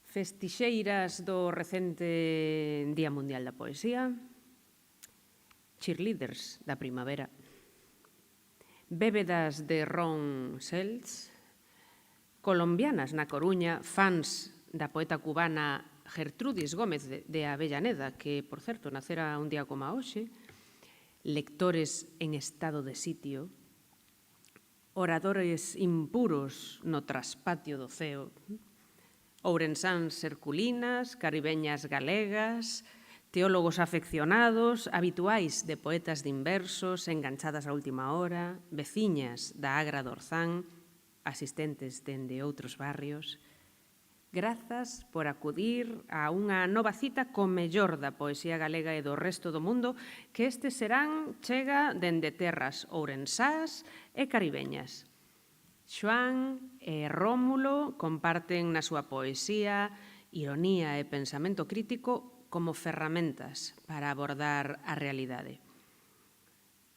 Festixeiras do recente Día Mundial da Poesía, cheerleaders da primavera, bébedas de Ron Seltz, colombianas na Coruña, fans da poeta cubana Gertrudis Gómez de Avellaneda, que, por certo, nacera un día como hoxe, lectores en estado de sitio, oradores impuros no traspatio do ceo, ourensáns herculinas, caribeñas galegas, teólogos afeccionados, habituais de poetas de inversos, enganchadas á última hora, veciñas da Agra do Orzán, asistentes dende outros barrios. Grazas por acudir a unha nova cita co mellor da poesía galega e do resto do mundo, que este serán chega dende terras ourensás e caribeñas. Xoán e Rómulo comparten na súa poesía ironía e pensamento crítico como ferramentas para abordar a realidade.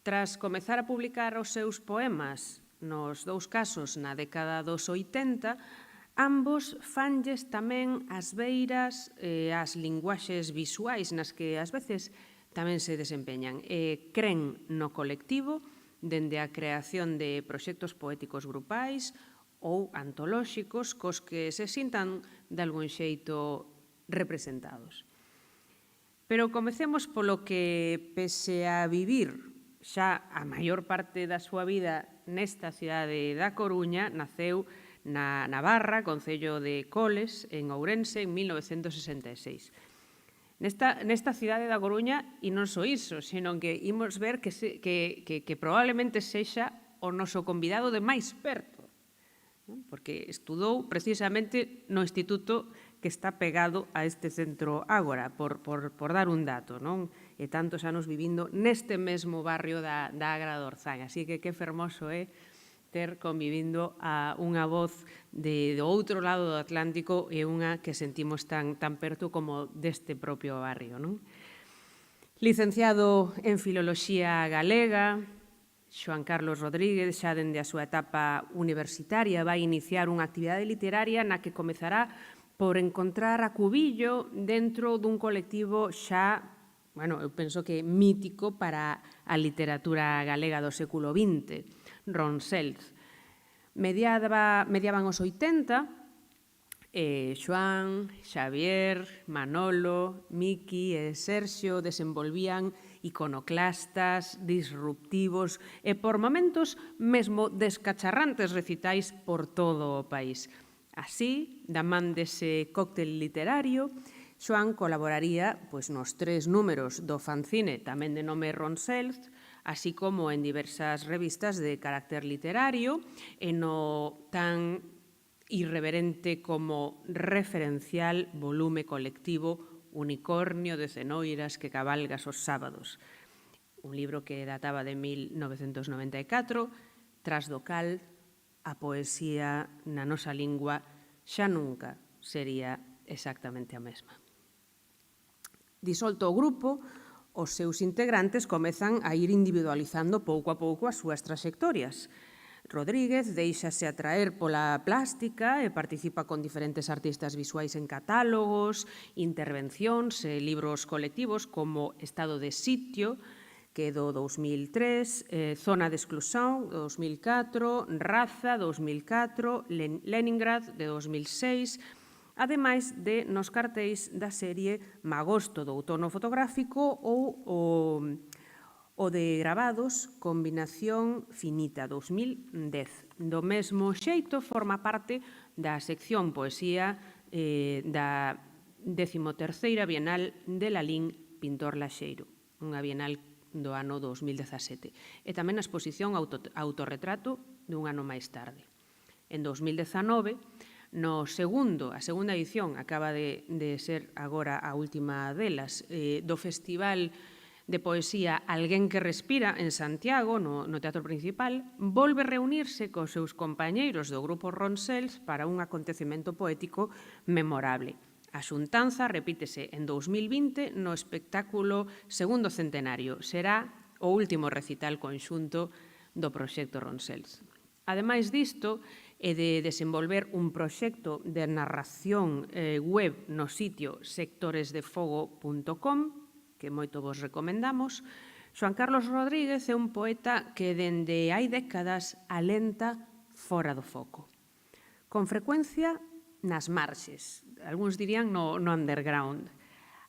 Tras comezar a publicar os seus poemas, nos dous casos na década dos 80, ambos fanlles tamén as beiras e as linguaxes visuais nas que ás veces tamén se desempeñan e cren no colectivo dende a creación de proxectos poéticos grupais ou antolóxicos cos que se sintan de algún xeito representados. Pero comecemos polo que, pese a vivir xa a maior parte da súa vida nesta cidade da Coruña, naceu na Navarra, concello de Coles, en Ourense, en 1966. Nesta cidade da Coruña, e non só iso, senón que imos ver que probablemente sexa o noso convidado de máis perto, porque estudou precisamente no instituto que está pegado a este centro Ágora, por dar un dato, non? E tantos anos vivindo neste mesmo barrio da Agra do Orzán. Así que fermoso é ter convivindo a unha voz do outro lado do Atlántico e unha que sentimos tan perto como deste propio barrio. Licenciado en Filoloxía Galega, Xoán Carlos Rodríguez, xa dende a súa etapa universitaria, vai iniciar unha actividade literaria na que comezará por encontrar a cubillo dentro dun colectivo xa, eu penso que mítico para a literatura galega do século XX, Ron Seltz. Mediaban os 80, Xoán, Xavier, Manolo, Miki e Serxio desenvolvían iconoclastas, disruptivos e, por momentos, mesmo descacharrantes recitais por todo o país. Así, da man dese cóctel literario, Xoán colaboraría nos 3 números do fanzine, tamén de nome Ron Seltz, así como en diversas revistas de carácter literario, e no tan irreverente como referencial volume colectivo Unicornio de Cenoiras que cabalgas os sábados, un libro que databa de 1994, tras do cal a poesía na nosa lingua xa nunca sería exactamente a mesma. Disolto o grupo, os seus integrantes comezan a ir individualizando pouco a pouco as súas traxectorias. Rodríguez déixase atraer pola plástica e participa con diferentes artistas visuais en catálogos, intervencións e libros colectivos como Estado de Sitio, que é do 2003, Zona de Exclusión, do 2004, Raza, 2004, Leningrad, de 2006, ademais de nos cartéis da serie Magosto do outono fotográfico ou o de gravados Combinación Finita, 2010. Do mesmo xeito, forma parte da sección Poesía da 13ª Bienal de Lalín Pintor Laxeiro, unha bienal do ano 2017, e tamén a exposición Autorretrato dun ano máis tarde. En 2019, a segunda edición, acaba de ser agora a última delas, do Festival de Poesía Alguén que Respira en Santiago, no Teatro Principal, volve reunirse cos seus compañeiros do grupo Ron Seltz para un acontecemento poético memorable. A xuntanza repítese en 2020 no espectáculo Segundo Centenario. Será o último recital conxunto do proxecto Ron Seltz. Ademais disto, e de desenvolver un proxecto de narración web no sitio sectoresdefogo.com, que moito vos recomendamos. Xoan Carlos Rodríguez é un poeta que dende hai décadas alenta fora do foco. Con frecuencia nas marxes, algúns dirían no underground.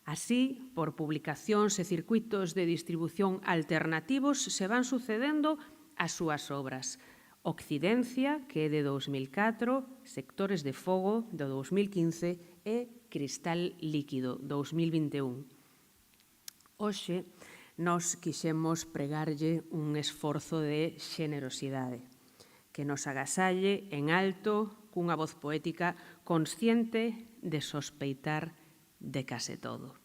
Así, por publicacións e circuitos de distribución alternativos se van sucedendo as súas obras. Occidencia, que é de 2004, Sectores de Fogo, de 2015, e Cristal Líquido, 2021. Hoxe, nos quixemos pregarlle un esforzo de xenerosidade, que nos agasalle en alto cunha voz poética consciente de sospeitar de case todo.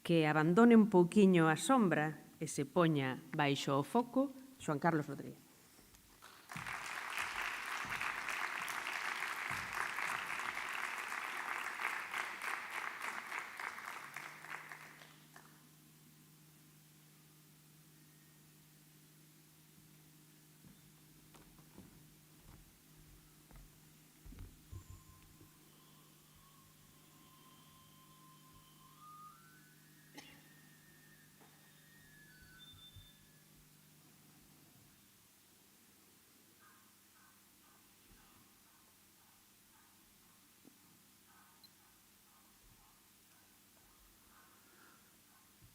Que abandone un pouquiño a sombra e se poña baixo o foco Xoan Carlos Rodríguez.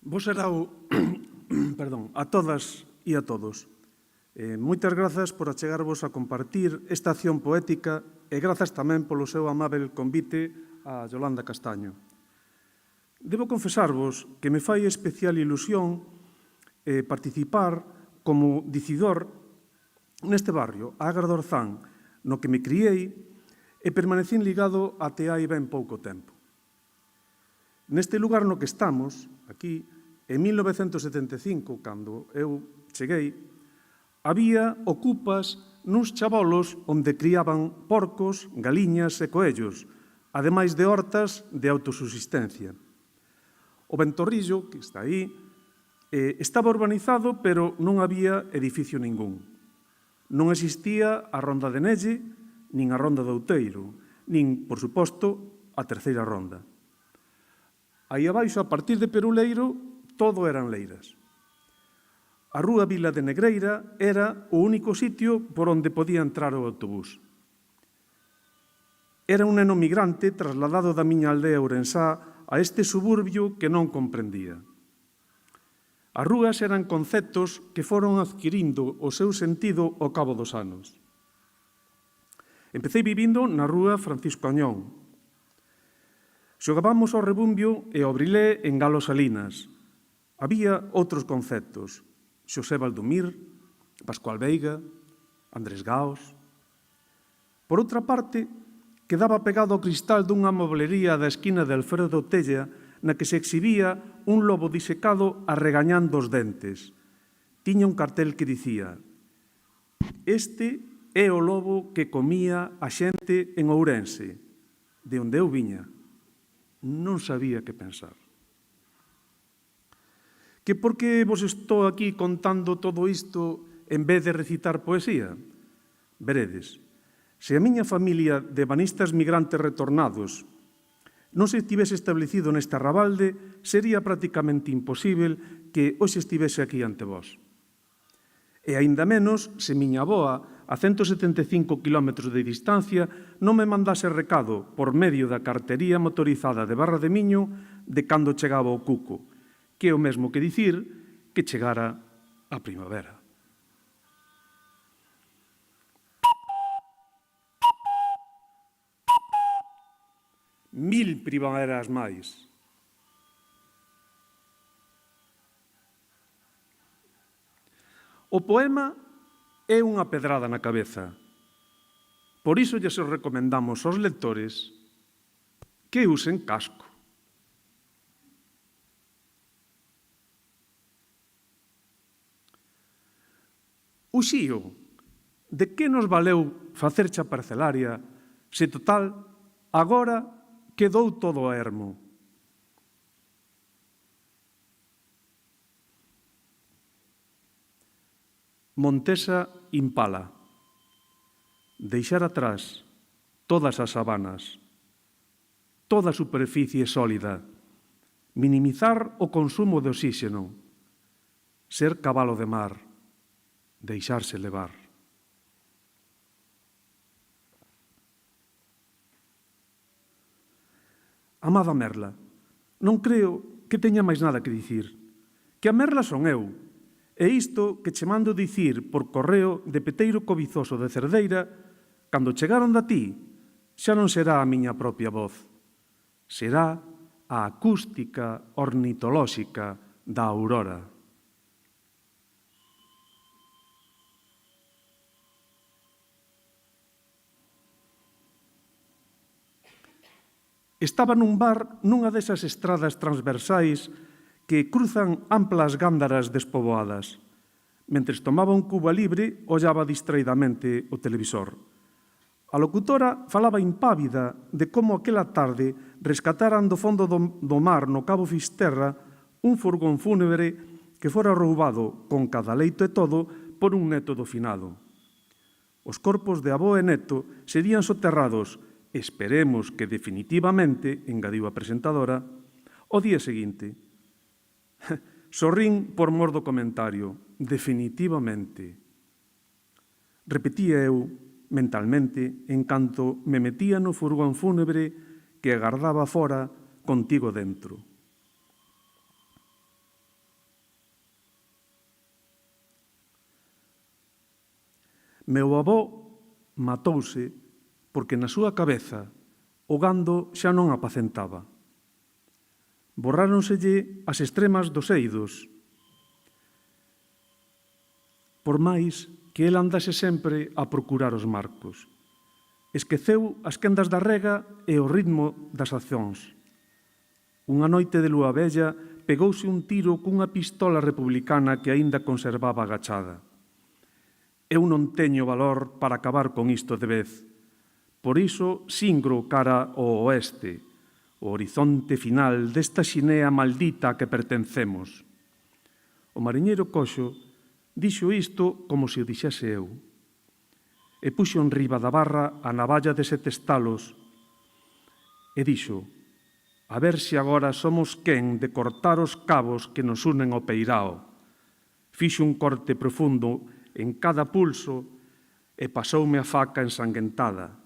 Bo serao a todas e a todos. Moitas grazas por achegarvos a compartir esta acción poética e grazas tamén polo seu amável convite a Yolanda Castaño. Debo confesarvos que me fai especial ilusión participar como dicidor neste barrio, a Agra de Orzán, no que me criei e permanecín ligado até hai ben pouco tempo. Neste lugar no que estamos, aquí, en 1975, cando eu cheguei, había ocupas nuns chabolos onde criaban porcos, galiñas e coellos, ademais de hortas de autosubsistencia. O Ventorrillo, que está aí, estaba urbanizado, pero non había edificio ningún. Non existía a Ronda de Nelle, nin a Ronda do Outeiro, nin, por suposto, a terceira ronda. Aí abaixo, a partir de Peruleiro, todo eran leiras. A rúa Vila de Negreira era o único sitio por onde podía entrar o autobús. Era un neno migrante trasladado da miña aldea Ourensá a este suburbio que non comprendía. As rúas eran conceptos que foron adquirindo o seu sentido ao cabo dos anos. Empecé vivindo na rúa Francisco Añón. Xogábamos ao rebumbio e ao brilé en Galo Salinas. Había outros conceptos, Xosé Valdomir, Pascual Veiga, Andrés Gaos. Por outra parte, quedaba pegado ao cristal dunha moblería da esquina de Alfredo Tella na que se exhibía un lobo disecado arregañando os dentes. Tiña un cartel que dicía: "Este é o lobo que comía a xente en Ourense, de onde eu viña." Non sabía que pensar. Que por que vos estou aquí contando todo isto en vez de recitar poesía? Veredes, se a miña familia de banistas migrantes retornados non se estivese establecido neste arrabalde, sería prácticamente imposible que hoxe estivese aquí ante vós. E aínda menos se miña avoa, a 175 km de distancia, non me mandase recado por medio da cartería motorizada de Barra de Miño de cando chegaba o cuco, que é o mesmo que dicir que chegara a primavera. Mil primaveras máis. O poema é unha pedrada na cabeza. Por iso lles recomendamos aos lectores que usen casco. Uxío, de que nos valeu facerche a parcelaria se total agora quedou todo a ermo? Montesa Impala. deixar atrás todas as sabanas, toda a superficie sólida, minimizar o consumo de oxígeno, ser cabalo de mar, deixarse levar. Amada Merla, non creo que teña máis nada que dicir, que a Merla son eu, e isto que che mando dicir por correo de Peteiro Cobizoso de Cerdeira, cando chegaron da ti, xa non será a miña propia voz, será a acústica ornitolóxica da aurora. Estaba nun bar nunha desas estradas transversais que cruzan amplas gándaras despoboadas. Mentres tomaba un cuba libre, ollaba distraidamente o televisor. A locutora falaba impávida de como aquela tarde rescataran do fondo do mar no Cabo Fisterra un furgón fúnebre que fora roubado con cada leito e todo por un neto do finado. Os corpos de avó e neto serían soterrados, esperemos que definitivamente, engadiu a presentadora, o día seguinte. Sorrín por mor do comentario, definitivamente. Repetía eu mentalmente en canto me metía no furgón fúnebre que agardaba fora contigo dentro. Meu avó matouse porque na súa cabeza o gando xa non apacentaba. Borráronselle as extremas dos eidos, por máis que el andase sempre a procurar os marcos. Esqueceu as quendas da rega e o ritmo das accións. Unha noite de lúa bella pegouse un tiro cunha pistola republicana que aínda conservaba agachada. Eu non teño valor para acabar con isto de vez. Por iso singro cara ao oeste, o horizonte final desta xinea maldita a que pertencemos. O mariñeiro coxo dixo isto como se o dixese eu. E puxo enriba da barra a navalla de 7 estalos e dixo: a ver se agora somos quen de cortar os cabos que nos unen ao peirao. Fixo un corte profundo en cada pulso e pasoume a faca ensanguentada.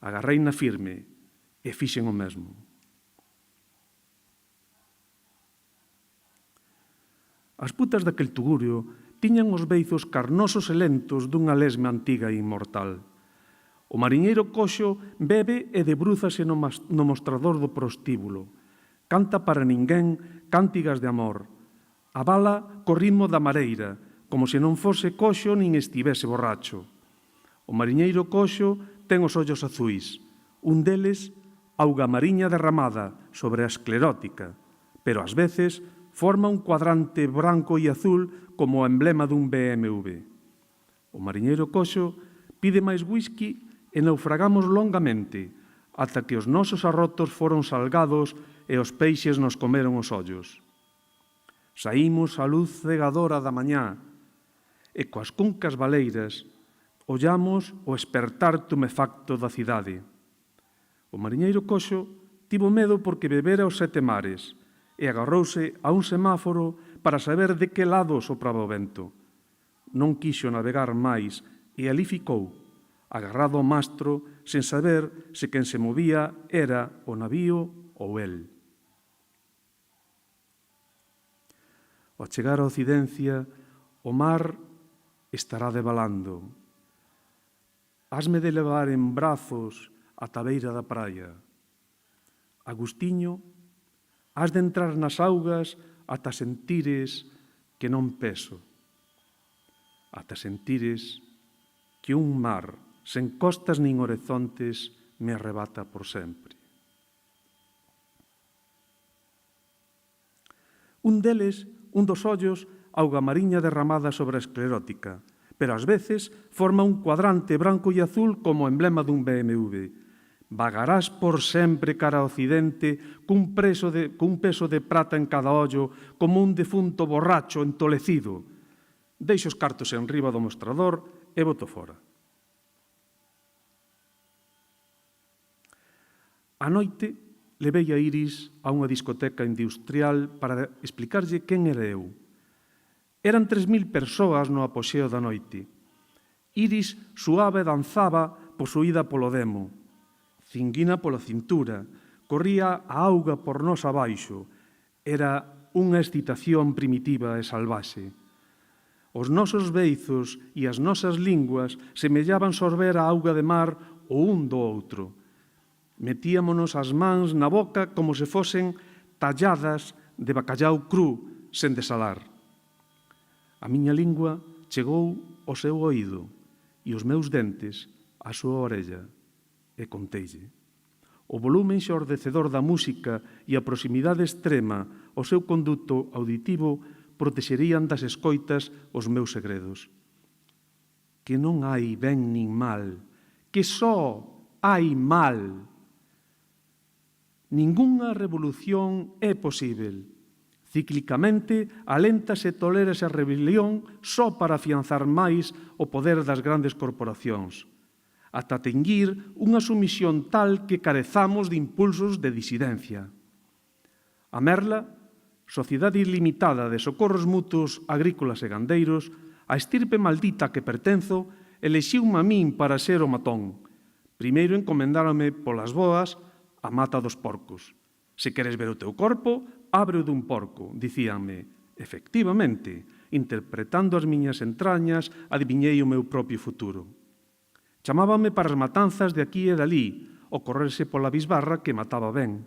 Agarreina firme e fixen o mesmo. As putas daquel tugurio tiñan os beizos carnosos e lentos dunha lesma antiga e inmortal. O mariñeiro coxo bebe e debrúzase no mostrador do prostíbulo. Canta para ninguén cántigas de amor. Abala co ritmo da mareira, como se non fose coxo nin estivese borracho. O mariñeiro coxo ten os ollos azuis. Un deles, auga mariña derramada sobre a esclerótica, pero ás veces forma un cuadrante branco e azul como o emblema dun BMW. O mariñeiro coxo pide máis whisky e naufragamos longamente, ata que os nosos arrotos foron salgados e os peixes nos comeron os ollos. Saímos á luz cegadora da mañá e coas cuncas baleiras ollamos o espertar tumefacto da cidade. O mariñeiro coxo tivo medo porque bebera os 7 mares e agarrouse a un semáforo para saber de que lado sopraba o vento. Non quixo navegar máis e ali ficou, agarrado ao mastro, sen saber se quen se movía era o navío ou el. Ao chegar a Occidencia, o mar estará debalando. Hasme de levar en brazos ata a beira da praia. Agustiño, has de entrar nas augas ata sentires que non peso, ata sentires que un mar sen costas nin horizontes me arrebata por sempre. Un deles, un dos ollos, auga mariña derramada sobre a esclerótica, pero ás veces forma un cuadrante branco e azul como emblema dun BMW. Vagarás por sempre cara ao occidente cun peso de prata en cada ollo como un defunto borracho entolecido. Deixo os cartos enriba do mostrador e boto fora. A noite, levei a Iris a unha discoteca industrial para explicarlle quen era eu. Eran 3.000 persoas no apoxeo da noite. Iris suave danzaba posuída polo demo. Cinguina pola cintura, corría a auga por nos abaixo. Era unha excitación primitiva e salvaxe. Os nosos beizos e as nosas linguas semellaban sorber a auga de mar o un do outro. Metíamonos as mans na boca como se fosen talladas de bacallau cru sen desalar. A miña lingua chegou ao seu oído e os meus dentes á súa orella e conteille. O volume enxordecedor da música e a proximidade extrema ao seu conduto auditivo protexerían das escoitas os meus segredos. Que non hai ben nin mal, que só hai mal. Ningunha revolución é posível. Cíclicamente, aléntase e tolérase a rebelión só para afianzar máis o poder das grandes corporacións, ata tinguir unha sumisión tal que carezamos de impulsos de disidencia. A Merla, Sociedade Ilimitada de Socorros Mutuos Agrícolas e Gandeiros, a estirpe maldita que pertenzo, elexiu-me a min para ser o matón. Primeiro encomendárame polas boas a mata dos porcos. Se queres ver o teu corpo, abre o dun porco, dicíanme. Efectivamente, interpretando as miñas entrañas, adiviñei o meu propio futuro. Chamábame para as matanzas de aquí e dali, o correrse pola bisbarra que mataba ben.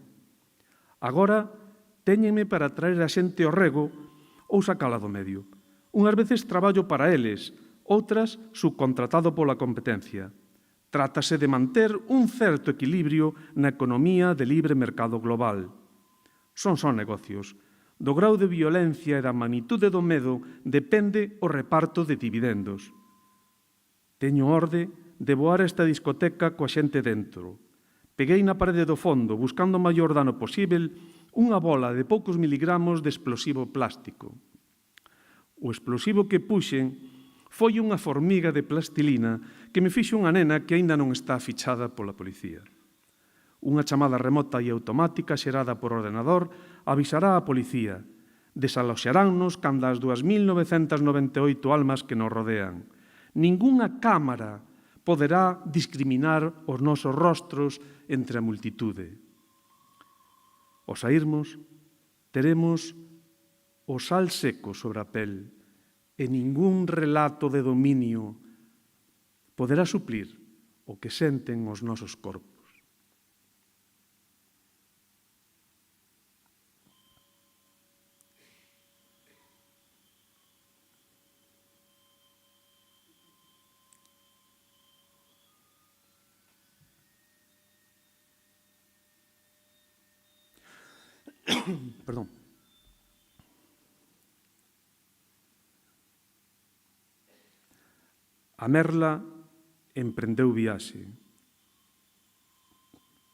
Agora, téñenme para traer a xente ao rego ou sacala do medio. Unhas veces traballo para eles, outras subcontratado pola competencia. Trátase de manter un certo equilibrio na economía de libre mercado global. Son só negocios. Do grau de violencia e da magnitude do medo depende o reparto de dividendos. Teño orde de voar esta discoteca coa xente dentro. Peguei na parede do fondo, buscando o maior dano posível, unha bola de poucos miligramos de explosivo plástico. O explosivo que puxen foi unha formiga de plastilina que me fixo unha nena que aínda non está fichada pola policía. Unha chamada remota e automática xerada por ordenador avisará a policía. Desaloxaránnos canda as 2.998 almas que nos rodean. Ningunha cámara poderá discriminar os nosos rostros entre a multitude. Ao sairmos, teremos o sal seco sobre a pel e ningún relato de dominio poderá suplir o que senten os nosos corpos. Perdón. A Merla emprendeu viaxe.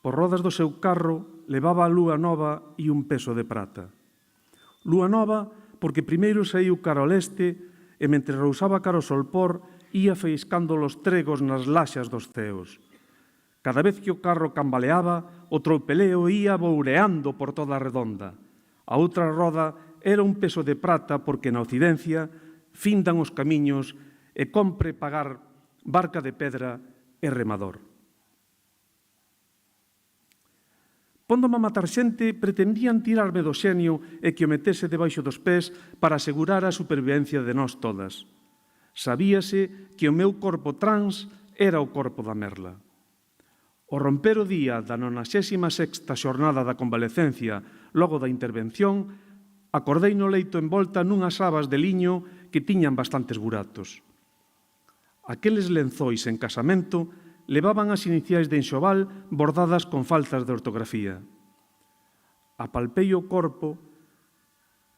Por rodas do seu carro levaba a lúa nova e un peso de prata. Lúa nova porque primeiro saíu cara ao leste e mentre rousaba cara ao solpor ia feiscando los tregos nas laxas dos ceos. Cada vez que o carro cambaleaba, o tropeleo ia boureando por toda a redonda. A outra roda era un peso de prata porque na Occidencia findan os camiños e compre pagar barca de pedra e remador. Póndome a matar xente, pretendían tirarme do xenio e que o metese debaixo dos pés para asegurar a supervivencia de nós todas. Sabíase que o meu corpo trans era o corpo da Merla. Ao romper o día da 96ª xornada da convalecencia logo da intervención, acordei no leito envolta nunhas sabas de liño que tiñan bastantes buratos. Aqueles lenzois en casamento levaban as iniciais de enxoval bordadas con faltas de ortografía. Apalpei o corpo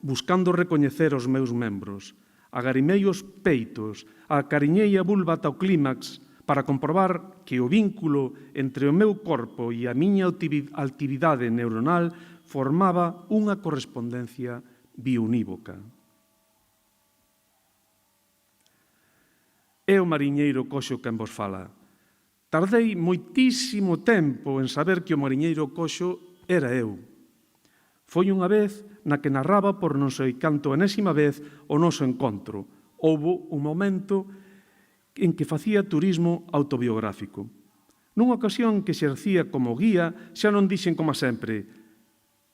buscando recoñecer os meus membros. Agarimei os peitos, acariñei a vulva ata o clímax para comprobar que o vínculo entre o meu corpo e a miña actividade neuronal formaba unha correspondencia biunívoca. É o mariñeiro coxo quen vos fala. Tardei moitísimo tempo en saber que o mariñeiro coxo era eu. Foi unha vez na que narraba por non sei canto enésima vez o noso encontro. Houbo un momento en que facía turismo autobiográfico. Nunha ocasión que exercía como guía, xa non dixen como sempre: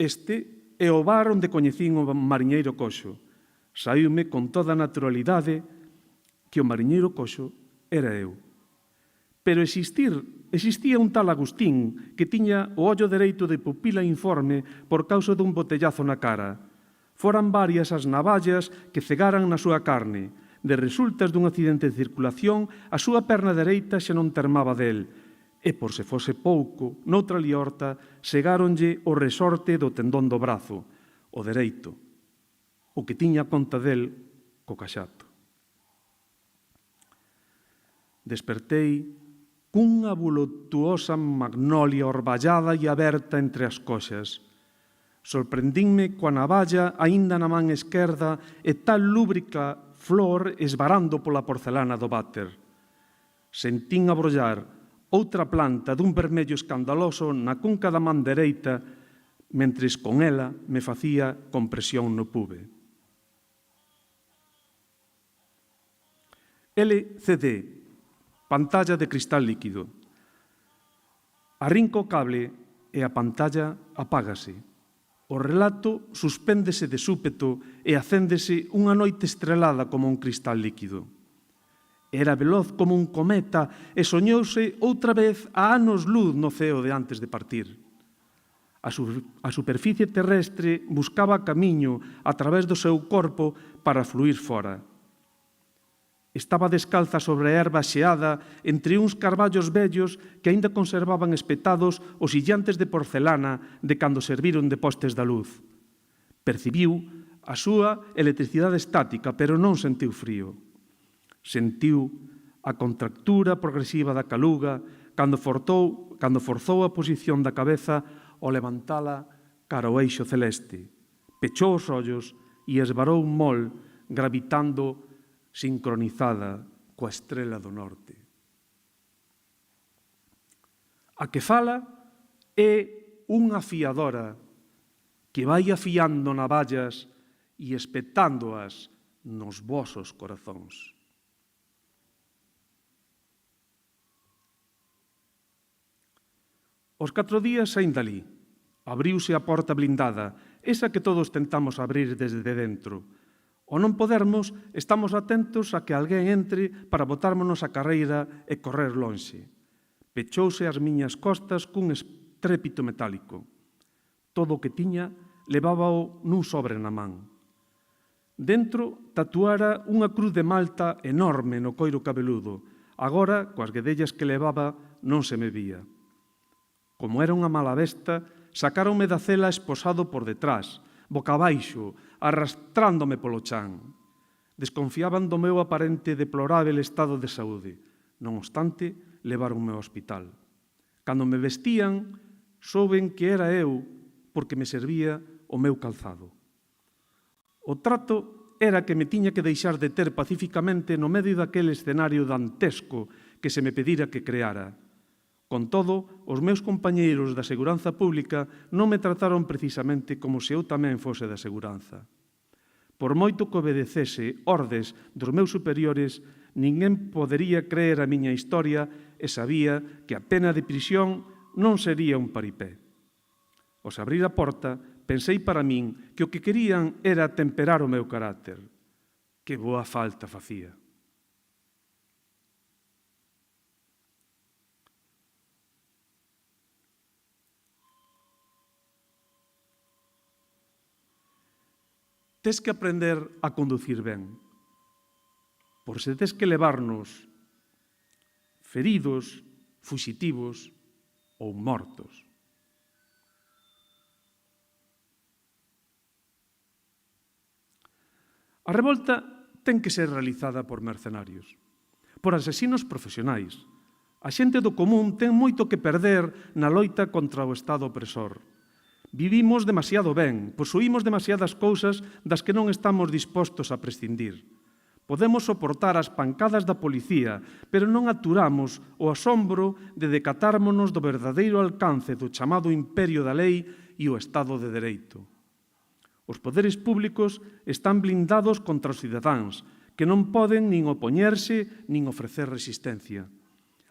este é o bar onde coñecín o mariñeiro coxo. Saíume con toda a naturalidade que o mariñeiro coxo era eu. Pero existía un tal Agustín que tiña o ollo dereito de pupila informe por causa dun botellazo na cara. Foran varias as navallas que cegaran na súa carne. De resultas dun accidente de circulación, a súa perna dereita xa non termaba del, e, por se fose pouco, noutra liorta, segáronlle o resorte do tendón do brazo, o dereito, o que tiña conta del co caxato. Despertei cunha voluptuosa magnolia orballada e aberta entre as coxas. Sorprendínme coa navalla aínda na man esquerda e tal lúbrica flor esvarando pola porcelana do váter. Sentín abrollar outra planta dun vermello escandaloso na cunca da man dereita, mentres con ela me facía compresión no pube. LCD, pantalla de cristal líquido. Arrinco o cable e a pantalla apágase. O relato suspéndese de súpeto e acéndese unha noite estrelada como un cristal líquido. Era veloz como un cometa e soñouse outra vez a anos luz no ceo de antes de partir. A superficie terrestre buscaba camiño a través do seu corpo para fluir fora. Estaba descalza sobre a herba xeada entre uns carballos vellos que aínda conservaban espetados os illantes de porcelana de cando serviron de postes da luz. Percibiu a súa electricidade estática, pero non sentiu frío. Sentiu a contractura progresiva da caluga cando forzou a posición da cabeza ao levantala cara ao eixo celeste. Pechou os ollos e esvarou un mol gravitando sincronizada coa estrela do norte. A que fala é unha afiadora que vai afiando navallas e espetándoas nos vosos corazóns. Os 4 días saín dali. Abriuse a porta blindada, esa que todos tentamos abrir desde dentro. Ao non podermos, estamos atentos a que alguén entre para botármonos a carreira e correr lonxe. Pechouse as miñas costas cun estrépito metálico. Todo o que tiña levábao nun sobre na man. Dentro tatuara unha cruz de malta enorme no coiro cabeludo. Agora, coas guedellas que levaba, non se me vía. Como era unha mala besta, sacáronme da cela esposado por detrás, boca abaixo, arrastrándome polo chan. Desconfiaban do meu aparente deplorável estado de saúde. Non obstante, leváronme ao hospital. Cando me vestían, souben que era eu porque me servía o meu calzado. O trato era que me tiña que deixar de ter pacificamente no medio daquele escenario dantesco que se me pedira que creara. Con todo, os meus compañeiros da seguranza pública non me trataron precisamente como se eu tamén fose da seguranza. Por moito que obedecese ordes dos meus superiores, ninguén podería creer a miña historia e sabía que a pena de prisión non sería un paripé. Aos abrir a porta, pensei para min que o que querían era temperar o meu carácter. Que boa falta facía. Tes que aprender a conducir ben. Por se tes que levarnos feridos, fuxitivos ou mortos. A revolta ten que ser realizada por mercenarios, por asesinos profesionais. A xente do común ten moito que perder na loita contra o Estado opresor. Vivimos demasiado ben, posuímos demasiadas cousas das que non estamos dispostos a prescindir. Podemos soportar as pancadas da policía, pero non aturamos o asombro de decatármonos do verdadeiro alcance do chamado imperio da lei e o Estado de Dereito. Os poderes públicos están blindados contra os cidadáns, que non poden nin opoñerse nin ofrecer resistencia.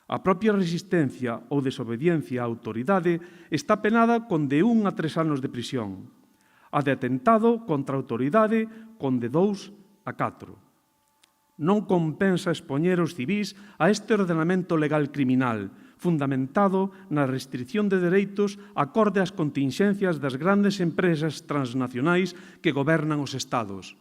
A propia resistencia ou desobediencia á autoridade está penada con de 1 a 3 anos de prisión. A de atentado contra a autoridade con de 2 a 4. Non compensa expoñer os civís a este ordenamento legal criminal, fundamentado na restrición de dereitos acorde ás continxencias das grandes empresas transnacionais que gobernan os Estados.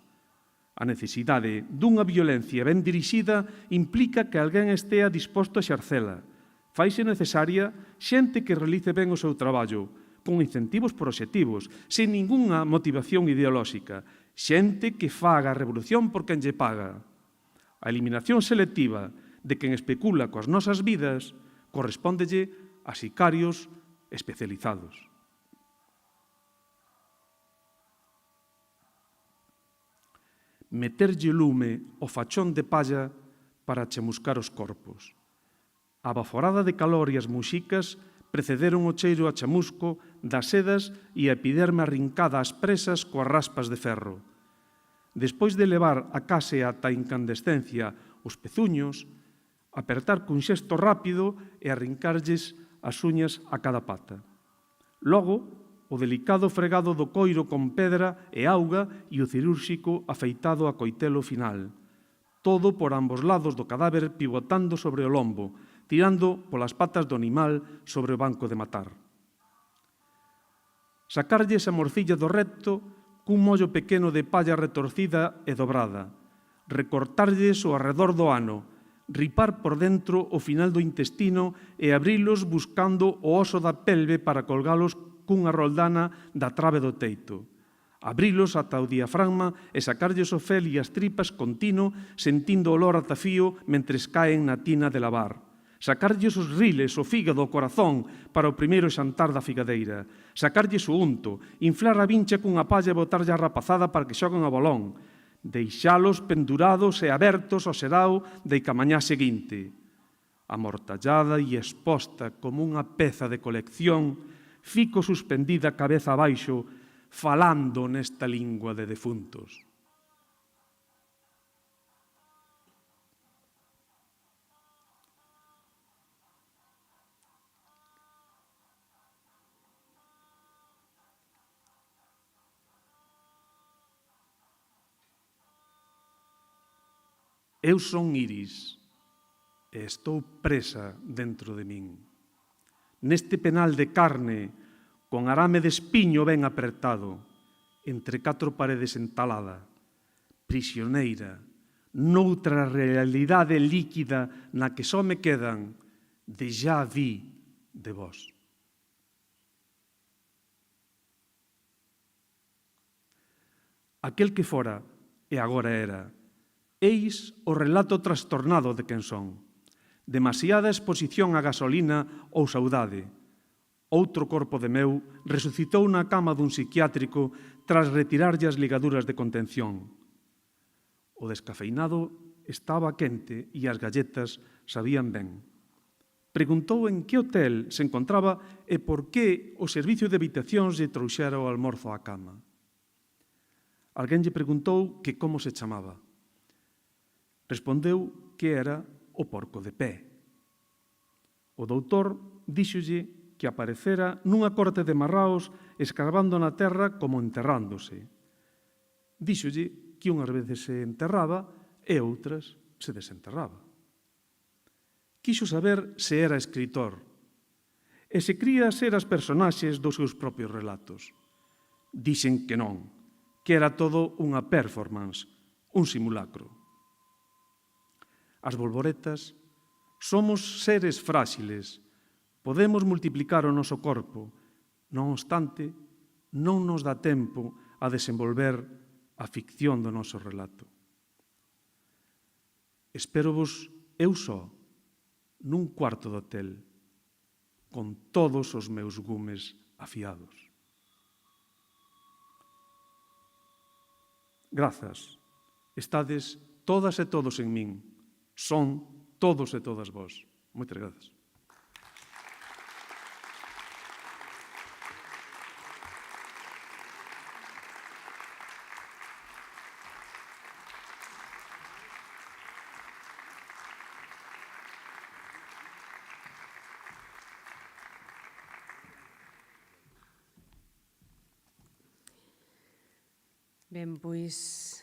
A necesidade dunha violencia ben dirixida implica que alguén estea disposto a exercela. Faise necesaria xente que realice ben o seu traballo, con incentivos proxectivos, sen ningunha motivación ideolóxica. Xente que faga a revolución por quen lle paga. A eliminación selectiva de quen especula coas nosas vidas correspóndelle a sicarios especializados. Meterlle lume o fachón de palla para chamuscar os corpos. A baforada de calor e as muxicas precederon o cheiro a chamusco das sedas e a epiderme arrincada ás presas coas raspas de ferro. Despois de levar a case ata a incandescencia os pezuños, apertar cun xesto rápido e arrincarlles as uñas a cada pata. Logo, o delicado fregado do coiro con pedra e auga e o cirúrxico afeitado a coitelo final. Todo por ambos lados do cadáver pivotando sobre o lombo, tirando polas patas do animal sobre o banco de matar. Sacarlles a morcilla do recto cun mollo pequeno de palla retorcida e dobrada, recortarlles o arredor do ano, ripar por dentro o final do intestino e abrilos buscando o oso da pelve para colgalos cunha roldana da trabe do teito. Abrilos ata o diafragma e sacarlles o fel e as tripas continuo, sentindo o olor a tafío mentres caen na tina de lavar. Sacarlles os riles, o fígado, o corazón para o primeiro xantar da figadeira. Sacarlles o unto, inflar a vincha cunha palla e botarlle a rapazada para que xoguen a bolón. Deixalos pendurados e abertos ao serao de camañá seguinte. Amortallada e exposta como unha peza de colección, fico suspendida cabeza abaixo, falando nesta lingua de defuntos. Eu son Iris e estou presa dentro de min. Neste penal de carne, con arame de espiño ben apertado, entre 4 paredes entalada, prisioneira, noutra realidade líquida na que só me quedan de já vi de vós. Aquel que fora e agora era, eis o relato trastornado de quen son. Demasiada exposición á gasolina ou saudade. Outro corpo de meu resucitou na cama dun psiquiátrico tras retirarlle as ligaduras de contención. O descafeinado estaba quente e as galletas sabían ben. Preguntou en que hotel se encontraba e por que o servicio de habitacións lle trouxera o almorzo á cama. Alguén lle preguntou que como se chamaba. Respondeu que era o porco de pé. O doutor díxolle que aparecera nunha corte de marraos escarbando na terra como enterrándose. Díxolle que unhas veces se enterraba e outras se desenterraba. Quixo saber se era escritor e se cría ser as personaxes dos seus propios relatos. Dixen que non, que era todo unha performance, un simulacro. As bolboretas somos seres fráxiles, podemos multiplicar o noso corpo, non obstante, non nos dá tempo a desenvolver a ficción do noso relato. Espérovos eu só, nun cuarto de hotel, con todos os meus gumes afiados. Grazas, estades todas e todos en min. Son todos e todas vós. Moitas grazas. Ben, pois,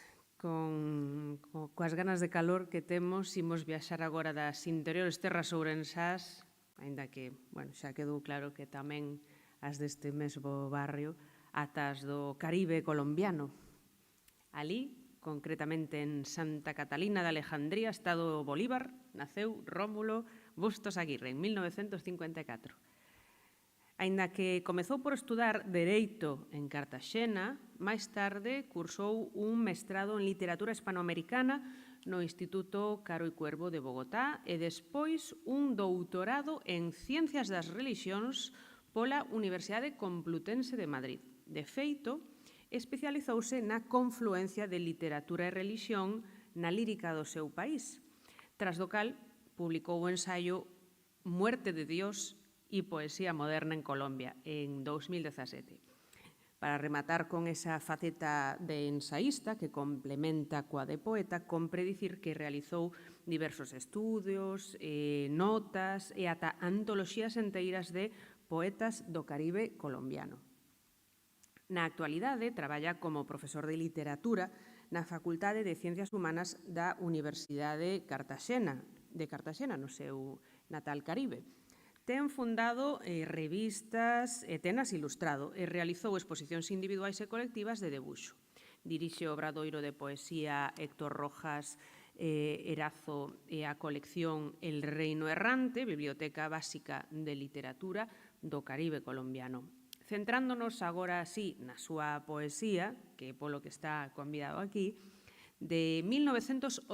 coas ganas de calor que temos, imos viaxar agora das interiores terras ourensás, aínda que, bueno, xa quedou claro que tamén as deste mesmo barrio, ata as do Caribe colombiano. Alí, concretamente en Santa Catalina de Alejandría, Estado Bolívar, naceu Rómulo Bustos Aguirre en 1954. Aínda que comezou por estudar Dereito en Cartaxena, máis tarde cursou un mestrado en Literatura Hispanoamericana no Instituto Caro y Cuervo de Bogotá e despois un doutorado en Ciencias das Relixións pola Universidade Complutense de Madrid. De feito, especializouse na confluencia de literatura e relixión na lírica do seu país, tras do cal publicou o ensaio Muerte de Dios y Poesía Moderna en Colombia, en 2017. Para rematar con esa faceta de ensaísta que complementa coa de poeta, compre dicir que realizou diversos estudios, notas e ata antoloxías enteiras de poetas do Caribe colombiano. Na actualidade, traballa como profesor de literatura na Facultade de Ciencias Humanas da Universidade de Cartaxena, no seu natal Caribe. Ten fundado revistas e tenas ilustrado e realizou exposicións individuais e colectivas de debuxo. Dirixe o obradoiro de poesía Héctor Rojas Erazo e a colección El Reino Errante, Biblioteca Básica de Literatura do Caribe colombiano. Centrándonos agora así na súa poesía, que polo que está convidado aquí, de 1988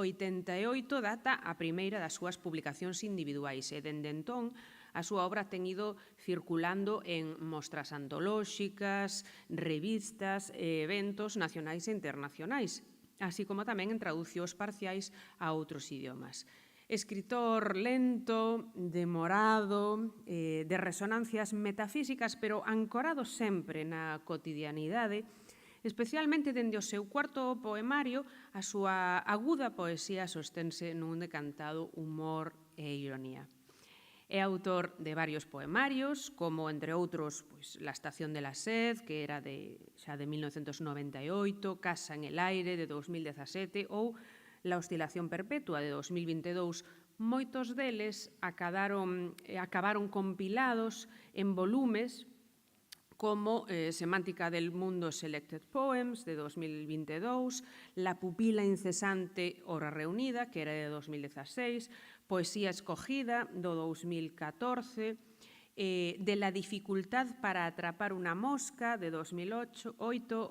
data a primeira das súas publicacións individuais e, dende entón, a súa obra ten ido circulando en mostras antolóxicas, revistas e eventos nacionais e internacionais, así como tamén en traducións parciais a outros idiomas. Escritor lento, demorado, de resonancias metafísicas, pero ancorado sempre na cotidianidade, especialmente dende o seu cuarto poemario, a súa aguda poesía sostense nun decantado humor e ironía. É autor de varios poemarios, como, entre outros, La estación de la sed, que era xa de 1998, Casa en el aire, de 2017, ou La oscilación perpetua, de 2022. Moitos deles acabaron compilados en volumes como Semántica del mundo Selected Poems, de 2022, La pupila incesante, obra reunida, que era de 2016, Poesía escogida, do 2014, De la dificultad para atrapar una mosca, de 2008,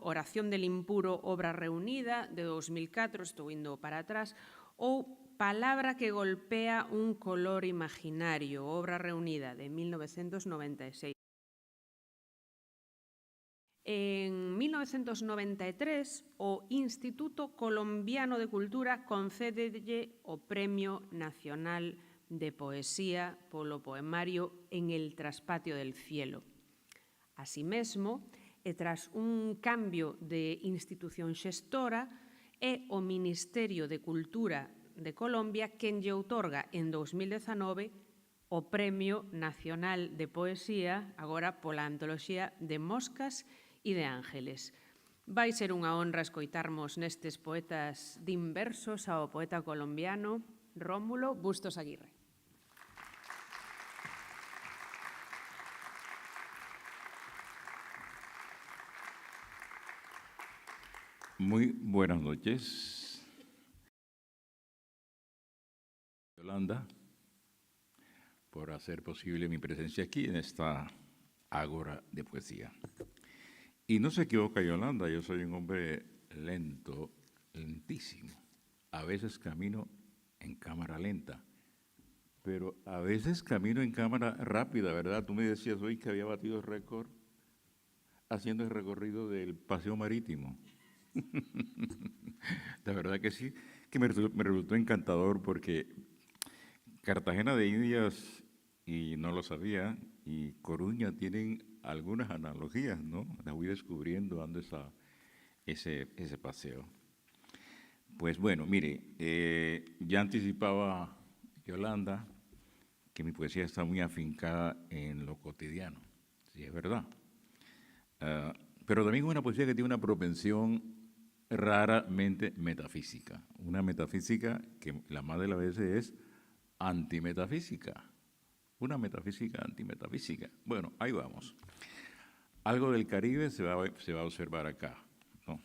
Oración del impuro, obra reunida, de 2004, estou indo para atrás, ou Palabra que golpea un color imaginario, obra reunida, de 1996. En 1993, o Instituto Colombiano de Cultura concédelle o Premio Nacional de Poesía polo poemario En el traspatio del cielo. Así mesmo, e tras un cambio de institución xestora, é o Ministerio de Cultura de Colombia quen lle outorga en 2019 o Premio Nacional de Poesía, agora pola antoloxía de Moscas e de Ángeles. Vai ser unha honra escoitarmos nestes poetas dinversos ao poeta colombiano Rómulo Bustos Aguirre. Muy buenas noches. Yolanda, por hacer posible mi presencia aquí en esta ágora de poesía. Y no se equivoca Yolanda, yo soy un hombre lento, lentísimo. A veces camino en cámara lenta, pero a veces camino en cámara rápida, ¿verdad? Tú me decías hoy que había batido récord haciendo el recorrido del paseo marítimo. La verdad que sí, que me resultó encantador porque Cartagena de Indias, y no lo sabía, y Coruña tienen algunas analogías, ¿no? Las voy descubriendo dando ese paseo. Pues bueno, mire, ya anticipaba Yolanda que mi poesía está muy afincada en lo cotidiano, sí, es verdad. Pero también es una poesía que tiene una propensión raramente metafísica, una metafísica que la más de las veces es antimetafísica, una metafísica antimetafísica. Bueno, ahí vamos. Algo del Caribe se va a observar acá, ¿no?